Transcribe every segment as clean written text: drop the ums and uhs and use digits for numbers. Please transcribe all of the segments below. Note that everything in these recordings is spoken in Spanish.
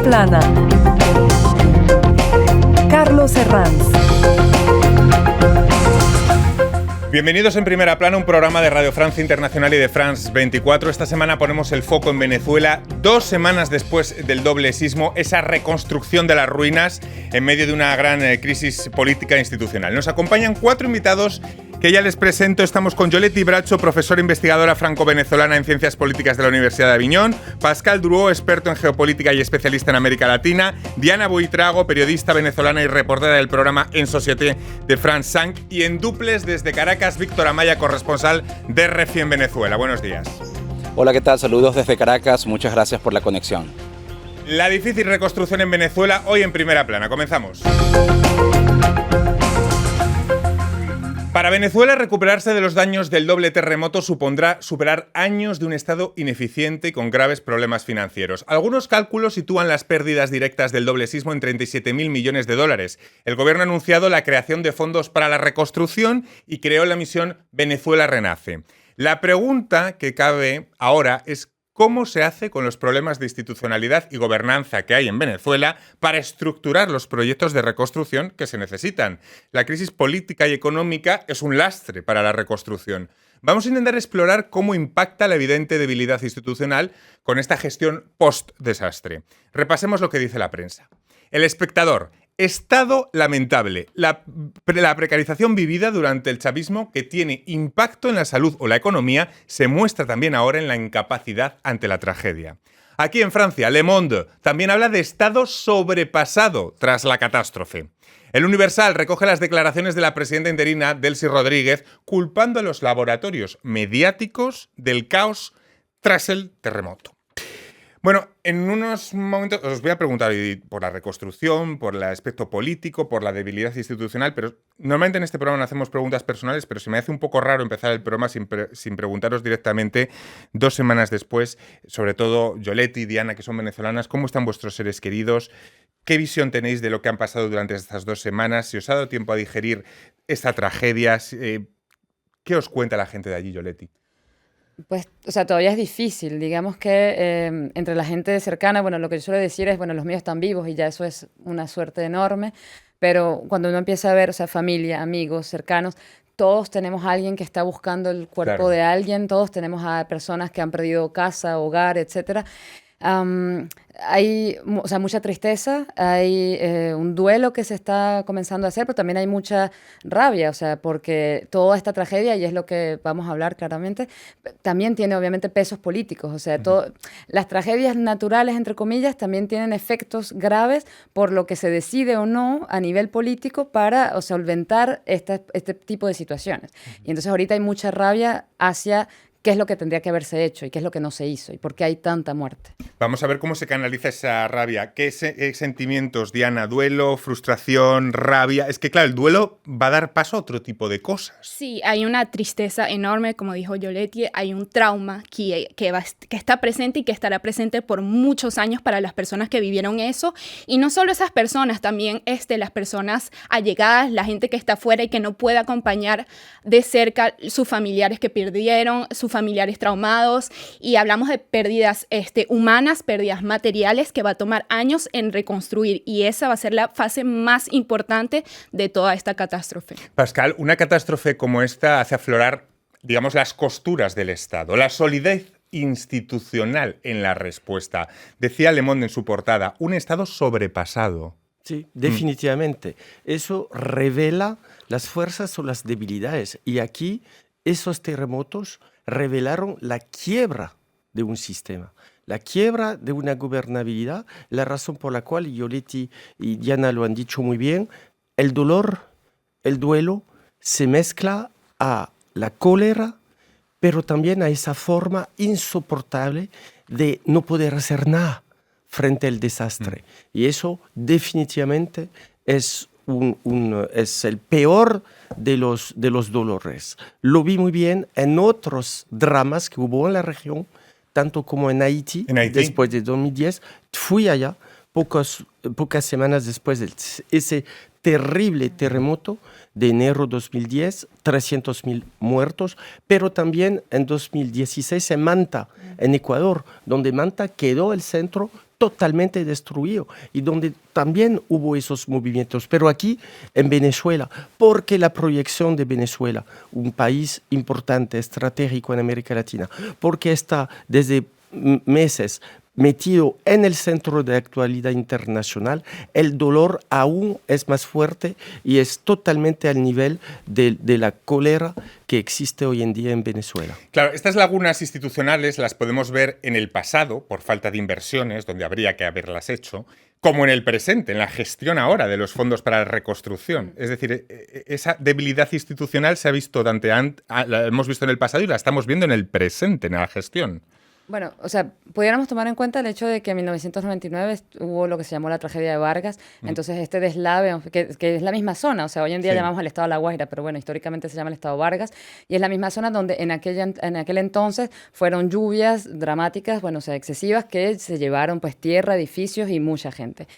plana. Carlos Herranz. Bienvenidos en Primera Plana, un programa de Radio Francia Internacional y de France 24. Esta semana ponemos el foco en Venezuela, 2 semanas después del doble sismo, esa reconstrucción de las ruinas en medio de una gran crisis política e institucional. Nos acompañan 4 invitados que ya les presento. Estamos con Yoletti Bracho, profesora investigadora franco-venezolana en Ciencias Políticas de la Universidad de Aviñón, Pascal Drouot, experto en geopolítica y especialista en América Latina, Diana Buitrago, periodista venezolana y reportera del programa En Société de France 5, y en duples desde Caracas, Víctor Amaya, corresponsal de RFI en Venezuela. Buenos días. Hola, ¿qué tal? Saludos desde Caracas. Muchas gracias por la conexión. La difícil reconstrucción en Venezuela, hoy en Primera Plana. Comenzamos. Para Venezuela, recuperarse de los daños del doble terremoto supondrá superar años de un Estado ineficiente y con graves problemas financieros. Algunos cálculos sitúan las pérdidas directas del doble sismo en 37.000 millones de dólares. El gobierno ha anunciado la creación de fondos para la reconstrucción y creó la misión Venezuela Renace. La pregunta que cabe ahora es ¿cómo se hace con los problemas de institucionalidad y gobernanza que hay en Venezuela para estructurar los proyectos de reconstrucción que se necesitan? La crisis política y económica es un lastre para la reconstrucción. Vamos a intentar explorar cómo impacta la evidente debilidad institucional con esta gestión post-desastre. Repasemos lo que dice la prensa. El Espectador. Estado lamentable. La precarización vivida durante el chavismo, que tiene impacto en la salud o la economía, se muestra también ahora en la incapacidad ante la tragedia. Aquí en Francia, Le Monde también habla de estado sobrepasado tras la catástrofe. El Universal recoge las declaraciones de la presidenta interina, Delcy Rodríguez, culpando a los laboratorios mediáticos del caos tras el terremoto. Bueno, en unos momentos os voy a preguntar por la reconstrucción, por el aspecto político, por la debilidad institucional, pero normalmente en este programa no hacemos preguntas personales, pero se me hace un poco raro empezar el programa sin preguntaros directamente 2 semanas después, sobre todo Yoletti y Diana, que son venezolanas, ¿cómo están vuestros seres queridos? ¿Qué visión tenéis de lo que han pasado durante estas 2 semanas? ¿Si os ha dado tiempo a digerir esta tragedia? ¿Qué os cuenta la gente de allí, Yoletti? Pues, o sea, todavía es difícil. Digamos que entre la gente cercana, bueno, lo que yo suelo decir es, bueno, los míos están vivos y ya eso es una suerte enorme, pero cuando uno empieza a ver, o sea, familia, amigos, cercanos, todos tenemos a alguien que está buscando el cuerpo Claro. de alguien, todos tenemos a personas que han perdido casa, hogar, etcétera. Hay, o sea, mucha tristeza, hay un duelo que se está comenzando a hacer, pero también hay mucha rabia, o sea, porque toda esta tragedia, y es lo que vamos a hablar claramente, también tiene obviamente pesos políticos, o sea, las tragedias naturales, entre comillas, también tienen efectos graves por lo que se decide o no a nivel político para solventar este tipo de situaciones. Y entonces ahorita hay mucha rabia hacia qué es lo que tendría que haberse hecho y qué es lo que no se hizo y por qué hay tanta muerte. Vamos a ver cómo se canaliza esa rabia. ¿Qué sentimientos, Diana? ¿Duelo, frustración, rabia? Es que, claro, el duelo va a dar paso a otro tipo de cosas. Sí, hay una tristeza enorme, como dijo Yoletti, hay un trauma que está presente y que estará presente por muchos años para las personas que vivieron eso. Y no solo esas personas, también las personas allegadas, la gente que está afuera y que no puede acompañar de cerca sus familiares que perdieron, sus familiares traumados, y hablamos de pérdidas humanas, pérdidas materiales que va a tomar años en reconstruir, y esa va a ser la fase más importante de toda esta catástrofe. Pascal, una catástrofe como esta hace aflorar, digamos, las costuras del Estado, la solidez institucional en la respuesta. Decía Le Monde en su portada, un Estado sobrepasado. Sí, definitivamente. Eso revela las fuerzas o las debilidades, y aquí esos terremotos revelaron la quiebra de un sistema, la quiebra de una gobernabilidad, la razón por la cual Yoletti y Diana lo han dicho muy bien, el dolor, el duelo se mezcla a la cólera, pero también a esa forma insoportable de no poder hacer nada frente al desastre. Y eso definitivamente es el peor de los dolores. Lo vi muy bien en otros dramas que hubo en la región, tanto como en Haití, después de 2010. Fui allá pocas semanas después de ese terrible terremoto de enero 2010, 300.000 muertos, pero también en 2016 en Manta, en Ecuador, donde Manta quedó el centro totalmente destruido y donde también hubo esos movimientos. Pero aquí, en Venezuela, porque la proyección de Venezuela, un país importante, estratégico en América Latina, porque está desde meses metido en el centro de actualidad internacional, el dolor aún es más fuerte y es totalmente al nivel de la cólera que existe hoy en día en Venezuela. Claro, estas lagunas institucionales las podemos ver en el pasado, por falta de inversiones, donde habría que haberlas hecho, como en el presente, en la gestión ahora de los fondos para la reconstrucción. Es decir, esa debilidad institucional se ha visto la hemos visto en el pasado y la estamos viendo en el presente, en la gestión. Bueno, o sea, pudiéramos tomar en cuenta el hecho de que en 1999 hubo lo que se llamó la tragedia de Vargas, entonces este deslave, que es la misma zona, o sea, hoy en día llamamos al estado de La Guaira, pero bueno, históricamente se llama el estado Vargas, y es la misma zona donde en aquel entonces fueron lluvias dramáticas, bueno, o sea, excesivas, que se llevaron pues tierra, edificios y mucha gente.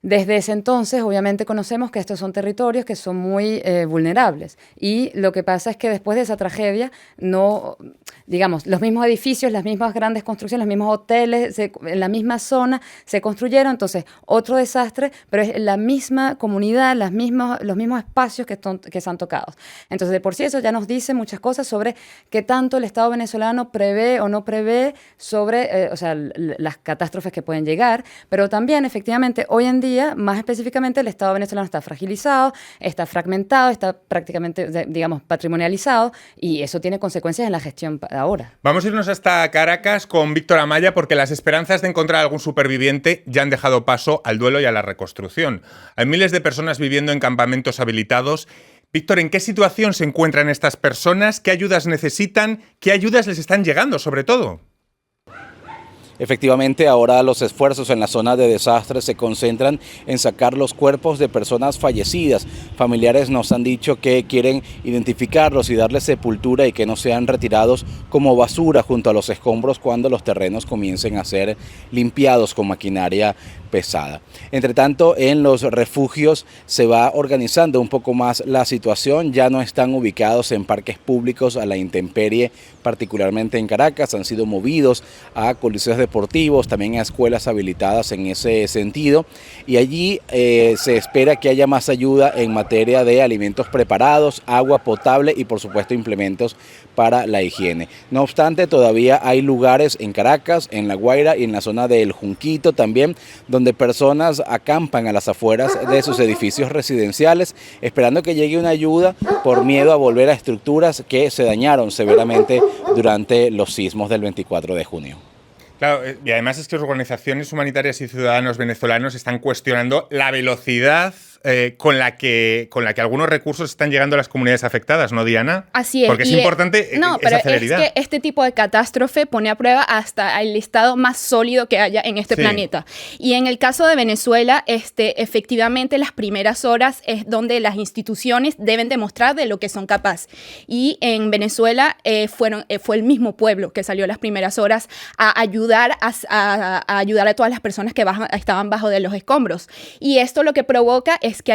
Desde ese entonces, obviamente, conocemos que estos son territorios que son muy vulnerables. Y lo que pasa es que después de esa tragedia, no, digamos, los mismos edificios, las mismas grandes construcciones, los mismos hoteles, en la misma zona se construyeron. Entonces, otro desastre, pero es la misma comunidad, los mismos espacios que están tocados. Entonces, de por sí eso ya nos dice muchas cosas sobre qué tanto el Estado venezolano prevé o no prevé sobre o sea, las catástrofes que pueden llegar. Pero también, efectivamente, hoy en día, más específicamente, el Estado venezolano está fragilizado, está fragmentado, está prácticamente, digamos, patrimonializado, y eso tiene consecuencias en la gestión ahora. Vamos a irnos hasta Caracas con Víctor Amaya, porque las esperanzas de encontrar algún superviviente ya han dejado paso al duelo y a la reconstrucción. Hay miles de personas viviendo en campamentos habilitados. Víctor, ¿en qué situación se encuentran estas personas? ¿Qué ayudas necesitan? ¿Qué ayudas les están llegando, sobre todo? Efectivamente, ahora los esfuerzos en la zona de desastre se concentran en sacar los cuerpos de personas fallecidas. Familiares nos han dicho que quieren identificarlos y darles sepultura y que no sean retirados como basura junto a los escombros cuando los terrenos comiencen a ser limpiados con maquinaria pesada. Entre tanto, en los refugios se va organizando un poco más la situación. Ya no están ubicados en parques públicos a la intemperie, particularmente en Caracas. Han sido movidos a coliseos deportivos, también a escuelas habilitadas en ese sentido. Y allí se espera que haya más ayuda en materia de alimentos preparados, agua potable y por supuesto implementos para la higiene. No obstante, todavía hay lugares en Caracas, en La Guaira y en la zona del Junquito también, donde personas acampan a las afueras de sus edificios residenciales esperando que llegue una ayuda por miedo a volver a estructuras que se dañaron severamente durante los sismos del 24 de junio. Claro, y además es que organizaciones humanitarias y ciudadanos venezolanos están cuestionando la velocidad con la que algunos recursos están llegando a las comunidades afectadas, ¿no, Diana? Así es. Porque es importante esa celeridad. Es que este tipo de catástrofe pone a prueba hasta el estado más sólido que haya en este planeta. Y en el caso de Venezuela, efectivamente las primeras horas es donde las instituciones deben demostrar de lo que son capaces. Y en Venezuela fue el mismo pueblo que salió las primeras horas a ayudar a ayudar a todas las personas que estaban bajo de los escombros. Y esto lo que provoca es que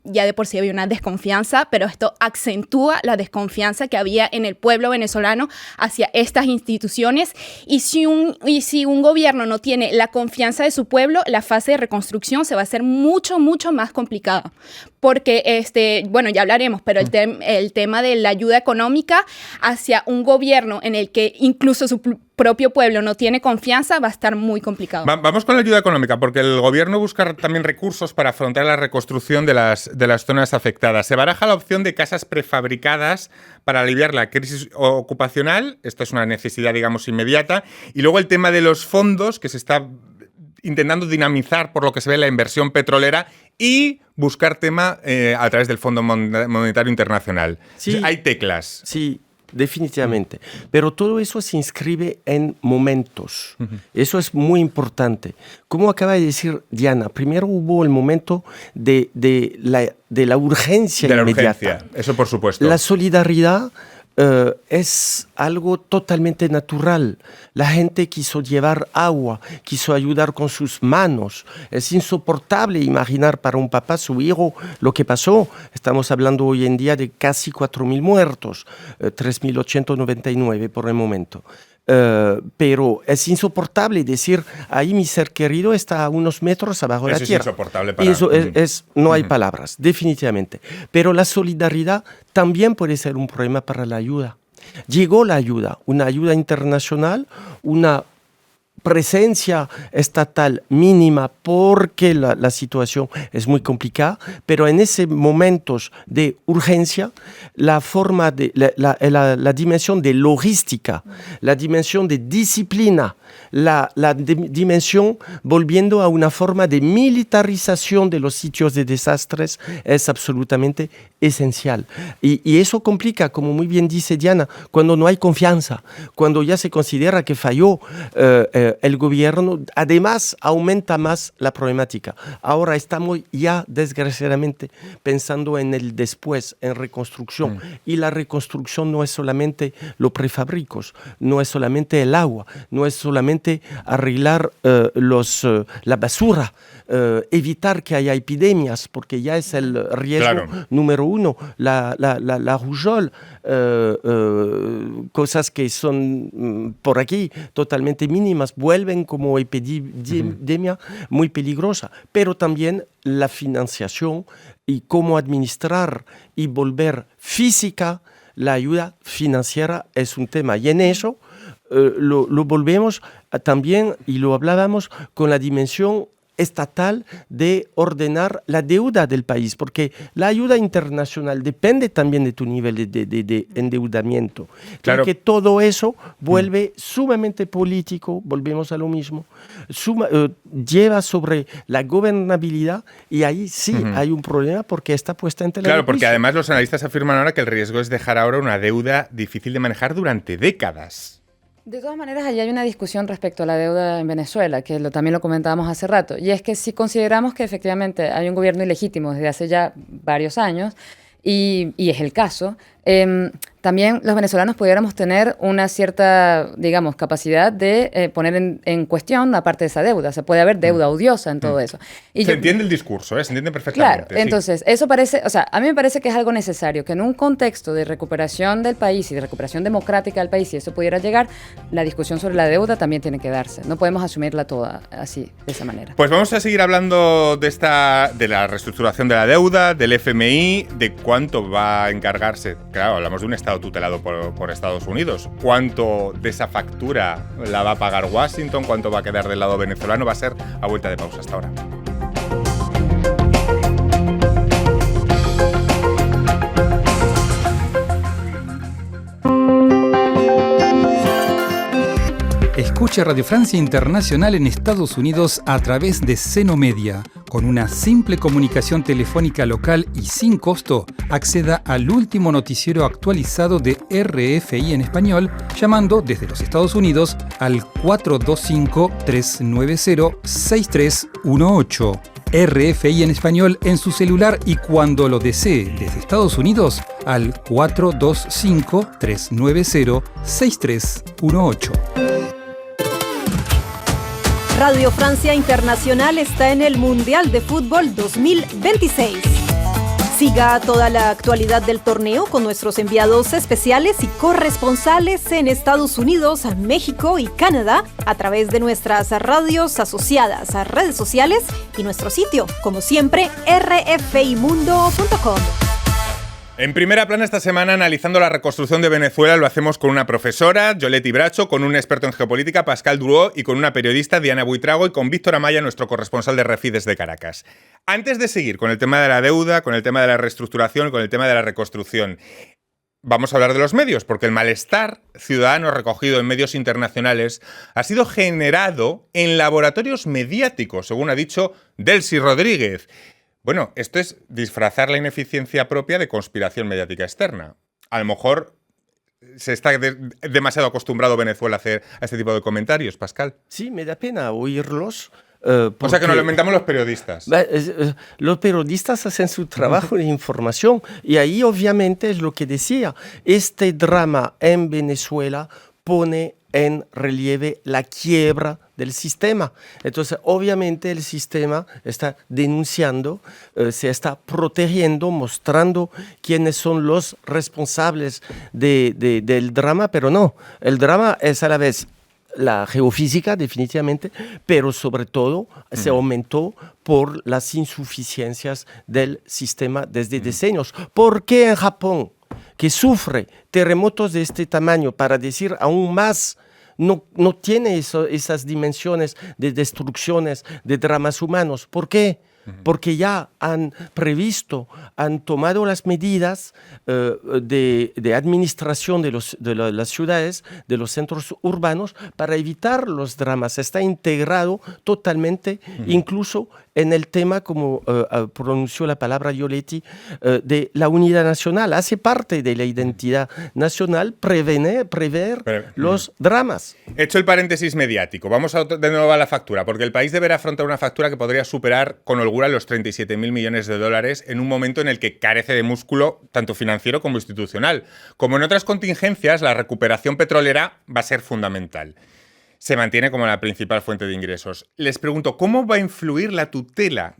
ya de por sí había una desconfianza, pero esto acentúa la desconfianza que había en el pueblo venezolano hacia estas instituciones. Y si un gobierno no tiene la confianza de su pueblo, la fase de reconstrucción se va a hacer mucho, mucho más complicada. Porque, bueno, ya hablaremos, pero el tema de la ayuda económica hacia un gobierno en el que incluso su propio pueblo no tiene confianza va a estar muy complicado. Vamos con la ayuda económica, porque el gobierno busca también recursos para afrontar la reconstrucción de las zonas afectadas. Se baraja la opción de casas prefabricadas para aliviar la crisis ocupacional. Esto es una necesidad, digamos, inmediata. Y luego el tema de los fondos, que se está intentando dinamizar por lo que se ve la inversión petrolera y buscar tema a través del Fondo Monetario Internacional. Sí, hay teclas. Sí, definitivamente. Pero todo eso se inscribe en momentos. Eso es muy importante. Como acaba de decir Diana, primero hubo el momento de la urgencia inmediata. Eso por supuesto. La solidaridad es algo totalmente natural. La gente quiso llevar agua, quiso ayudar con sus manos. Es insoportable imaginar para un papá, su hijo, lo que pasó. Estamos hablando hoy en día de casi 4.000 muertos, 3.899 por el momento. pero es insoportable decir, ahí mi ser querido está a unos metros abajo de la tierra. Eso es insoportable para... Eso no hay palabras, definitivamente. Pero la solidaridad también puede ser un problema para la ayuda. Llegó la ayuda, una ayuda internacional, una presencia estatal mínima porque la situación es muy complicada, pero en esos momentos de urgencia, la dimensión de logística, la dimensión de disciplina, la dimensión volviendo a una forma de militarización de los sitios de desastres es absolutamente esencial. Y eso complica, como muy bien dice Diana, cuando no hay confianza, cuando ya se considera que falló el gobierno, además aumenta más la problemática. Ahora estamos ya desgraciadamente pensando en el después, en reconstrucción. Y la reconstrucción no es solamente los prefabricos, no es solamente el agua, no es solamente arreglar la basura, evitar que haya epidemias, porque ya es el riesgo número uno, la rougeole, cosas que son por aquí totalmente mínimas, vuelven como epidemia muy peligrosa, pero también la financiación y cómo administrar y volver física la ayuda financiera es un tema, y en eso lo volvemos también, y lo hablábamos con la dimensión estatal de ordenar la deuda del país, porque la ayuda internacional depende también de tu nivel de endeudamiento. Claro. Porque todo eso vuelve sumamente político, volvemos a lo mismo, lleva sobre la gobernabilidad, y ahí sí hay un problema porque está puesta en tela de juicio. Claro, porque además los analistas afirman ahora que el riesgo es dejar ahora una deuda difícil de manejar durante décadas. De todas maneras, allí hay una discusión respecto a la deuda en Venezuela, que también lo comentábamos hace rato, y es que si consideramos que efectivamente hay un gobierno ilegítimo desde hace ya varios años, y es el caso, también los venezolanos pudiéramos tener una cierta, digamos, capacidad de poner en cuestión la parte de esa deuda. Se puede haber deuda odiosa en todo eso. Y se entiende el discurso, se entiende perfectamente. Claro, entonces, eso parece, o sea, a mí me parece que es algo necesario, que en un contexto de recuperación del país y de recuperación democrática del país, si eso pudiera llegar, la discusión sobre la deuda también tiene que darse. No podemos asumirla toda así, de esa manera. Pues vamos a seguir hablando de la reestructuración de la deuda, del FMI, de cuánto va a encargarse. Claro, hablamos de un Estado tutelado por Estados Unidos. ¿Cuánto de esa factura la va a pagar Washington? ¿Cuánto va a quedar del lado venezolano? Va a ser a vuelta de pausa. Hasta ahora. Escucha Radio Francia Internacional en Estados Unidos a través de Seno Media. Con una simple comunicación telefónica local y sin costo, acceda al último noticiero actualizado de RFI en español, llamando desde los Estados Unidos al 425-390-6318. RFI en español en su celular, y cuando lo desee desde Estados Unidos al 425-390-6318. Radio Francia Internacional está en el Mundial de Fútbol 2026. Siga toda la actualidad del torneo con nuestros enviados especiales y corresponsales en Estados Unidos, México y Canadá a través de nuestras radios asociadas a redes sociales y nuestro sitio, como siempre, rfimundo.com. En primera plana esta semana, analizando la reconstrucción de Venezuela, lo hacemos con una profesora, Yoletti Bracho, con un experto en geopolítica, Pascal Drouot, y con una periodista, Diana Buitrago, y con Víctor Amaya, nuestro corresponsal de RFI desde Caracas. Antes de seguir con el tema de la deuda, con el tema de la reestructuración, con el tema de la reconstrucción, vamos a hablar de los medios, porque el malestar ciudadano recogido en medios internacionales ha sido generado en laboratorios mediáticos, según ha dicho Delcy Rodríguez. Bueno, esto es disfrazar la ineficiencia propia de conspiración mediática externa. A lo mejor se está demasiado acostumbrado Venezuela a hacer a este tipo de comentarios, Pascal. Sí, me da pena oírlos. O sea que nos lo inventamos los periodistas. Los periodistas hacen su trabajo de información, y ahí obviamente es lo que decía. Este drama en Venezuela pone en relieve la quiebra del sistema. Entonces, obviamente el sistema está denunciando, se está protegiendo, mostrando quiénes son los responsables del drama, pero no, el drama es a la vez la geofísica, definitivamente, pero sobre todo se aumentó por las insuficiencias del sistema desde decenios. ¿Por qué en Japón, que sufre terremotos de este tamaño, para decir aún más, no tiene esas dimensiones de destrucciones, de dramas humanos? ¿Por qué? Porque ya han previsto, han tomado las medidas de administración de las ciudades, de los centros urbanos, para evitar los dramas. Está integrado totalmente, incluso en el tema, como pronunció la palabra Yoletti, de la unidad nacional. Hace parte de la identidad nacional prever los dramas. Hecho el paréntesis mediático, vamos de nuevo a la factura, porque el país deberá afrontar una factura que podría superar con holgura los 37.000 millones de dólares en un momento en el que carece de músculo tanto financiero como institucional. Como en otras contingencias, la recuperación petrolera va a ser fundamental. Se mantiene como la principal fuente de ingresos. Les pregunto, ¿cómo va a influir la tutela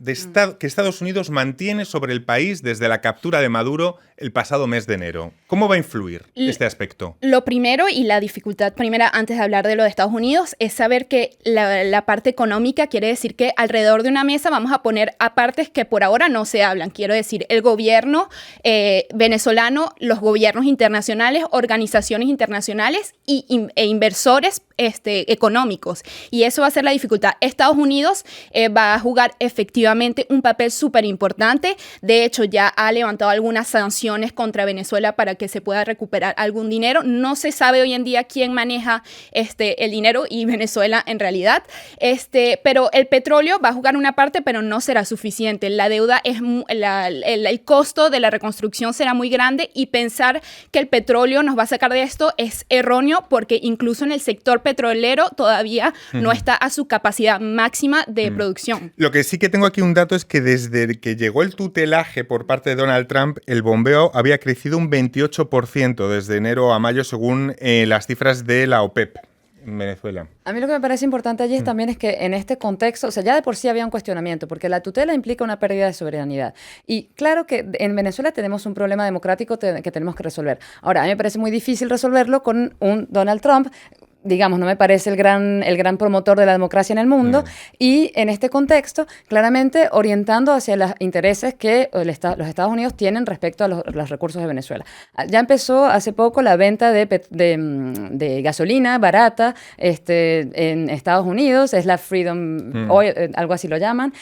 que Estados Unidos mantiene sobre el país desde la captura de Maduro el pasado mes de enero? ¿Cómo va a influir este aspecto? Lo primero y la dificultad primera, antes de hablar de lo de Estados Unidos, es saber que la parte económica quiere decir que alrededor de una mesa vamos a poner a partes que por ahora no se hablan. Quiero decir, el gobierno venezolano, los gobiernos internacionales, organizaciones internacionales e inversores económicos, y eso va a ser la dificultad. Estados Unidos va a jugar efectivamente un papel súper importante. De hecho, ya ha levantado algunas sanciones contra Venezuela para que se pueda recuperar algún dinero. No se sabe hoy en día quién maneja el dinero y Venezuela en realidad. Pero el petróleo va a jugar una parte, pero no será suficiente. La deuda el costo de la reconstrucción será muy grande, y pensar que el petróleo nos va a sacar de esto es erróneo, porque incluso en el sector petrolero todavía no está a su capacidad máxima de producción. Lo que sí que tengo aquí un dato es que desde que llegó el tutelaje por parte de Donald Trump, el bombeo había crecido un 28% desde enero a mayo, según las cifras de la OPEP en Venezuela. A mí lo que me parece importante allí también es que en este contexto, o sea, ya de por sí había un cuestionamiento, porque la tutela implica una pérdida de soberanidad. Y claro que en Venezuela tenemos un problema democrático que tenemos que resolver. Ahora, a mí me parece muy difícil resolverlo con un Donald Trump, digamos, no me parece el gran promotor de la democracia en el mundo, y en este contexto, claramente orientando hacia los intereses que los Estados Unidos tienen respecto a los recursos de Venezuela. Ya empezó hace poco la venta de gasolina barata en Estados Unidos, es la Freedom Oil, algo así lo llaman.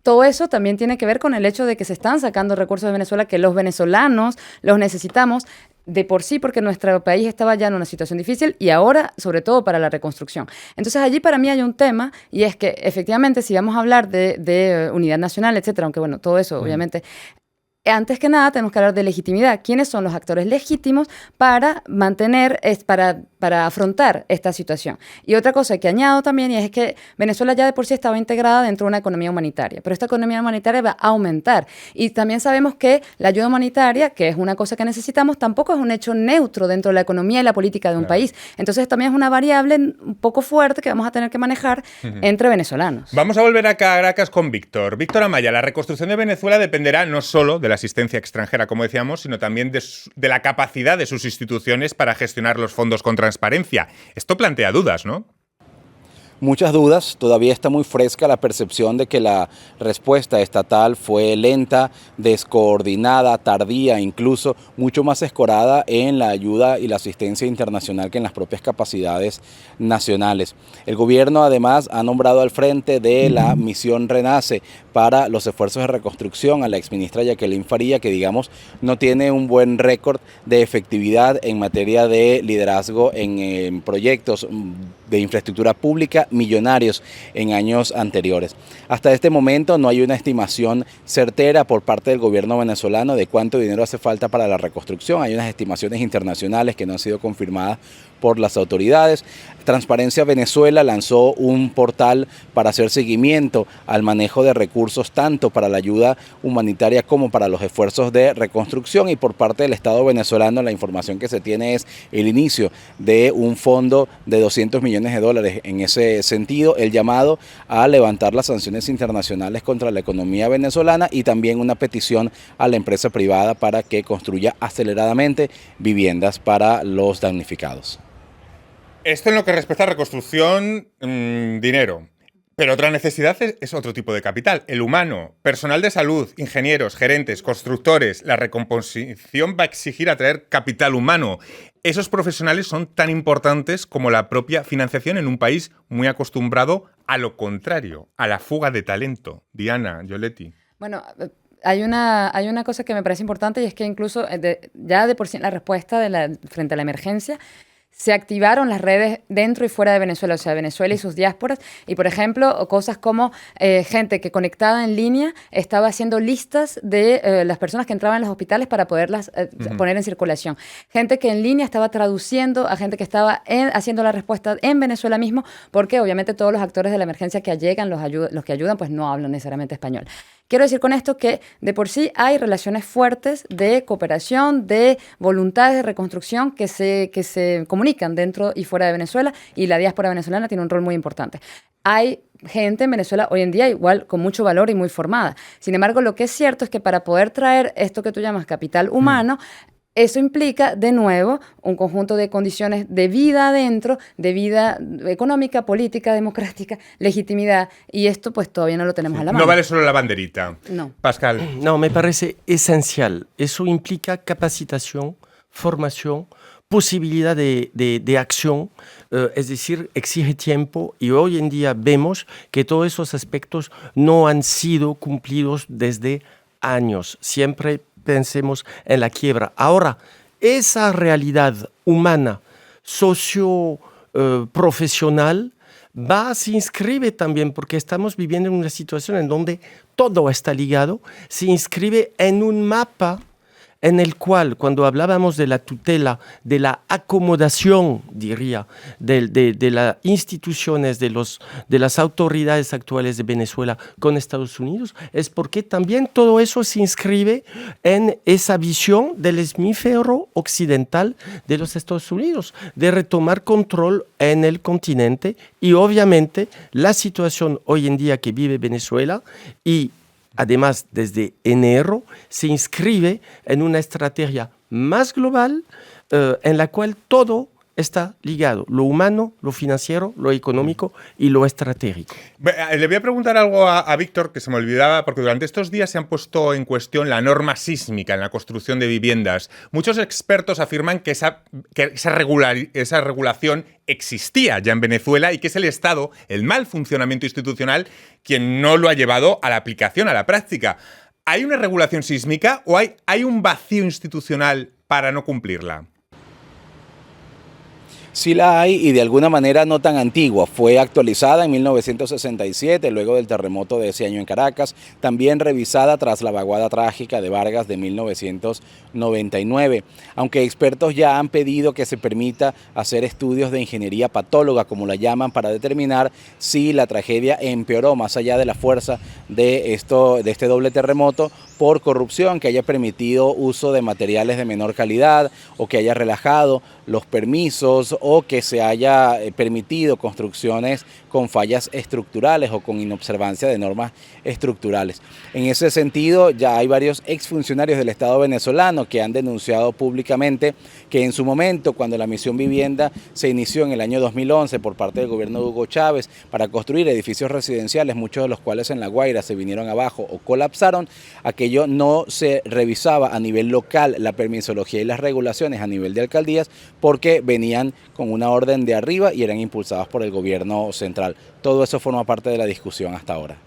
Todo eso también tiene que ver con el hecho de que se están sacando recursos de Venezuela, que los venezolanos los necesitamos de por sí, porque nuestro país estaba ya en una situación difícil, y ahora, sobre todo, para la reconstrucción. Entonces, allí para mí hay un tema, y es que, efectivamente, si vamos a hablar de unidad nacional, etcétera, aunque, bueno, todo eso, obviamente, antes que nada, tenemos que hablar de legitimidad. ¿Quiénes son los actores legítimos para para afrontar esta situación? Y otra cosa que añado también, y es que Venezuela ya de por sí estaba integrada dentro de una economía humanitaria, pero esta economía humanitaria va a aumentar. Y también sabemos que la ayuda humanitaria, que es una cosa que necesitamos, tampoco es un hecho neutro dentro de la economía y la política de un país. Entonces también es una variable un poco fuerte que vamos a tener que manejar entre venezolanos. Vamos a volver a Caracas con Víctor. Víctor Amaya, la reconstrucción de Venezuela dependerá no solo de la asistencia extranjera, como decíamos, sino también de la capacidad de sus instituciones para gestionar los fondos con transparencia. Esto plantea dudas, ¿no? Muchas dudas, todavía está muy fresca la percepción de que la respuesta estatal fue lenta, descoordinada, tardía, incluso mucho más escorada en la ayuda y la asistencia internacional que en las propias capacidades nacionales. El gobierno además ha nombrado al frente de la misión Renace para los esfuerzos de reconstrucción a la exministra Jacqueline Faría, que digamos no tiene un buen récord de efectividad en materia de liderazgo en proyectos de infraestructura pública millonarios en años anteriores. Hasta este momento no hay una estimación certera por parte del gobierno venezolano de cuánto dinero hace falta para la reconstrucción. Hay unas estimaciones internacionales que no han sido confirmadas por las autoridades. Transparencia Venezuela lanzó un portal para hacer seguimiento al manejo de recursos tanto para la ayuda humanitaria como para los esfuerzos de reconstrucción, y por parte del Estado venezolano la información que se tiene es el inicio de un fondo de $200 millones en ese ese sentido el llamado a levantar las sanciones internacionales contra la economía venezolana y también una petición a la empresa privada para que construya aceleradamente viviendas para los damnificados. Esto en lo que respecta a reconstrucción, dinero. Pero otra necesidad es otro tipo de capital, el humano, personal de salud, ingenieros, gerentes, constructores. La recomposición va a exigir atraer capital humano. Esos profesionales son tan importantes como la propia financiación en un país muy acostumbrado a lo contrario, a la fuga de talento. Diana, Yoletti. Bueno, hay una cosa que me parece importante y es que incluso ya de por sí en la respuesta frente a la emergencia, se activaron las redes dentro y fuera de Venezuela, o sea, Venezuela y sus diásporas. Y, por ejemplo, cosas como gente que conectada en línea estaba haciendo listas de las personas que entraban en los hospitales para poderlas poner en circulación. Gente que en línea estaba traduciendo a gente que estaba haciendo la respuesta en Venezuela mismo, porque obviamente todos los actores de la emergencia que llegan, los que ayudan, pues no hablan necesariamente español. Quiero decir con esto que de por sí hay relaciones fuertes de cooperación, de voluntades de reconstrucción que se comunican dentro y fuera de Venezuela, y la diáspora venezolana tiene un rol muy importante. Hay gente en Venezuela hoy en día igual con mucho valor y muy formada. Sin embargo, lo que es cierto es que para poder traer esto que tú llamas capital humano, eso implica, de nuevo, un conjunto de condiciones de vida adentro, de vida económica, política, democrática, legitimidad, y esto pues todavía no lo tenemos a la mano. No vale solo la banderita. No. Pascal. No, me parece esencial. Eso implica capacitación, formación, posibilidad de acción, es decir, exige tiempo, y hoy en día vemos que todos esos aspectos no han sido cumplidos desde años. Siempre pensemos en la quiebra. Ahora, esa realidad humana, socio-profesional, se inscribe también, porque estamos viviendo en una situación en donde todo está ligado, se inscribe en un mapa en el cual, cuando hablábamos de la tutela, de la acomodación, diría, de las instituciones, de las autoridades actuales de Venezuela con Estados Unidos, es porque también todo eso se inscribe en esa visión del hemisferio occidental de los Estados Unidos, de retomar control en el continente, y obviamente la situación hoy en día que vive Venezuela, y además, desde enero, se inscribe en una estrategia más global en la cual todo está ligado, lo humano, lo financiero, lo económico y lo estratégico. Le voy a preguntar algo a Víctor, que se me olvidaba, porque durante estos días se han puesto en cuestión la norma sísmica en la construcción de viviendas. Muchos expertos afirman que esa regulación existía ya en Venezuela y que es el Estado, el mal funcionamiento institucional, quien no lo ha llevado a la aplicación, a la práctica. ¿Hay una regulación sísmica o hay un vacío institucional para no cumplirla? Sí la hay, y de alguna manera no tan antigua. Fue actualizada en 1967, luego del terremoto de ese año en Caracas, también revisada tras la vaguada trágica de Vargas de 1999. Aunque expertos ya han pedido que se permita hacer estudios de ingeniería patóloga, como la llaman, para determinar si la tragedia empeoró más allá de la fuerza de este doble terremoto por corrupción, que haya permitido uso de materiales de menor calidad o que haya relajado los permisos o que se haya permitido construcciones con fallas estructurales o con inobservancia de normas estructurales. En ese sentido, ya hay varios exfuncionarios del Estado venezolano que han denunciado públicamente que en su momento, cuando la misión vivienda se inició en el año 2011 por parte del gobierno de Hugo Chávez para construir edificios residenciales, muchos de los cuales en La Guaira se vinieron abajo o colapsaron, aquello no se revisaba a nivel local, la permisología y las regulaciones a nivel de alcaldías, porque venían con una orden de arriba y eran impulsadas por el gobierno central. Todo eso forma parte de la discusión hasta ahora.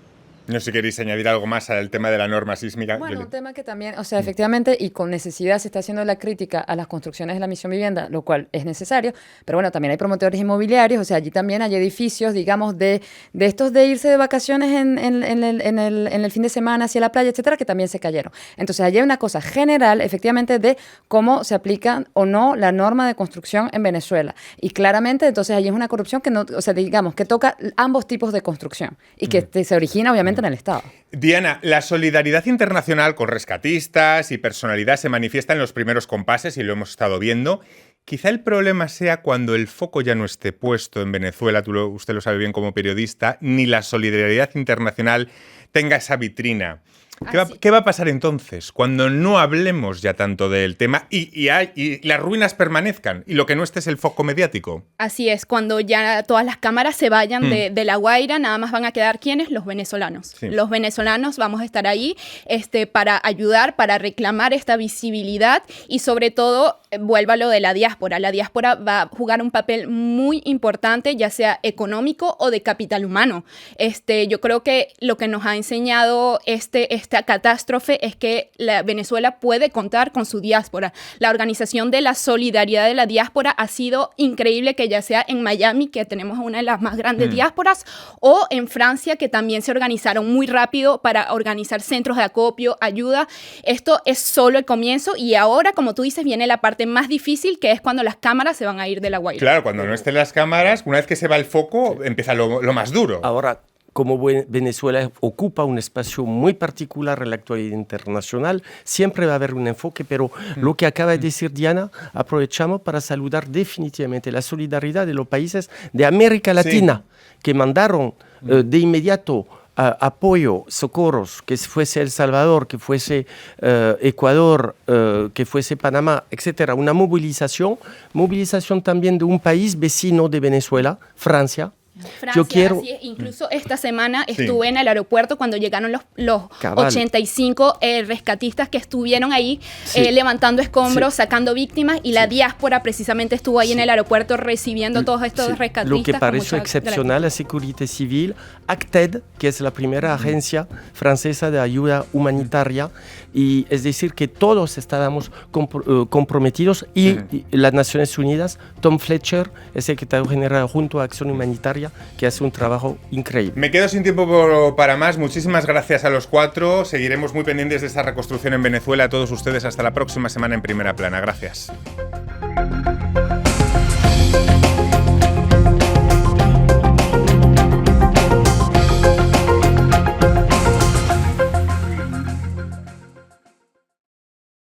No sé si queréis añadir algo más al tema de la norma sísmica. Bueno, un tema que también, o sea, efectivamente, y con necesidad se está haciendo la crítica a las construcciones de la misión vivienda, lo cual es necesario, pero bueno, también hay promotores inmobiliarios, o sea, allí también hay edificios, digamos, de estos de irse de vacaciones en el fin de semana hacia la playa, etcétera, que también se cayeron. Entonces, allí hay una cosa general, efectivamente, de cómo se aplica o no la norma de construcción en Venezuela. Y claramente, entonces, allí es una corrupción que no, o sea, digamos, que toca ambos tipos de construcción y que se origina, obviamente, en el Estado. Diana, la solidaridad internacional con rescatistas y personalidad se manifiesta en los primeros compases y lo hemos estado viendo. Quizá el problema sea cuando el foco ya no esté puesto en Venezuela, usted lo sabe bien como periodista, ni la solidaridad internacional tenga esa vitrina. ¿Qué va a pasar entonces cuando no hablemos ya tanto del tema y las ruinas permanezcan y lo que no esté es el foco mediático? Así es, cuando ya todas las cámaras se vayan de La Guaira, nada más van a quedar ¿quiénes? Los venezolanos. Sí. Los venezolanos vamos a estar ahí para ayudar, para reclamar esta visibilidad y sobre todo, vuelva a lo de la diáspora. La diáspora va a jugar un papel muy importante, ya sea económico o de capital humano. Yo creo que lo que nos ha enseñado esta catástrofe es que Venezuela puede contar con su diáspora. La organización de la solidaridad de la diáspora ha sido increíble, que ya sea en Miami, que tenemos una de las más grandes diásporas, o en Francia, que también se organizaron muy rápido para organizar centros de acopio, ayuda. Esto es solo el comienzo y ahora, como tú dices, viene la parte más difícil, que es cuando las cámaras se van a ir de La Guaira. Claro, cuando no estén las cámaras, una vez que se va el foco, empieza lo más duro. Ahora, como Venezuela ocupa un espacio muy particular en la actualidad internacional, siempre va a haber un enfoque, pero lo que acaba de decir Diana, aprovechamos para saludar definitivamente la solidaridad de los países de América Latina, que mandaron de inmediato apoyo, socorros, que fuese El Salvador, que fuese Ecuador, que fuese Panamá, etcétera. Una movilización también de un país vecino de Venezuela, Francia. Francia, así es. Incluso esta semana estuve en el aeropuerto cuando llegaron los 85 rescatistas que estuvieron ahí levantando escombros, sacando víctimas, y la diáspora precisamente estuvo ahí en el aeropuerto recibiendo todos estos rescatistas. Lo que pareció excepcional, la Seguridad Civil, ACTED, que es la primera agencia francesa de ayuda humanitaria, y es decir que todos estábamos comprometidos y las Naciones Unidas, Tom Fletcher, el secretario general junto a Acción Humanitaria, que hace un trabajo increíble. Me quedo sin tiempo para más. Muchísimas gracias a los cuatro. Seguiremos muy pendientes de esta reconstrucción en Venezuela. A todos ustedes, hasta la próxima semana en Primera Plana. Gracias.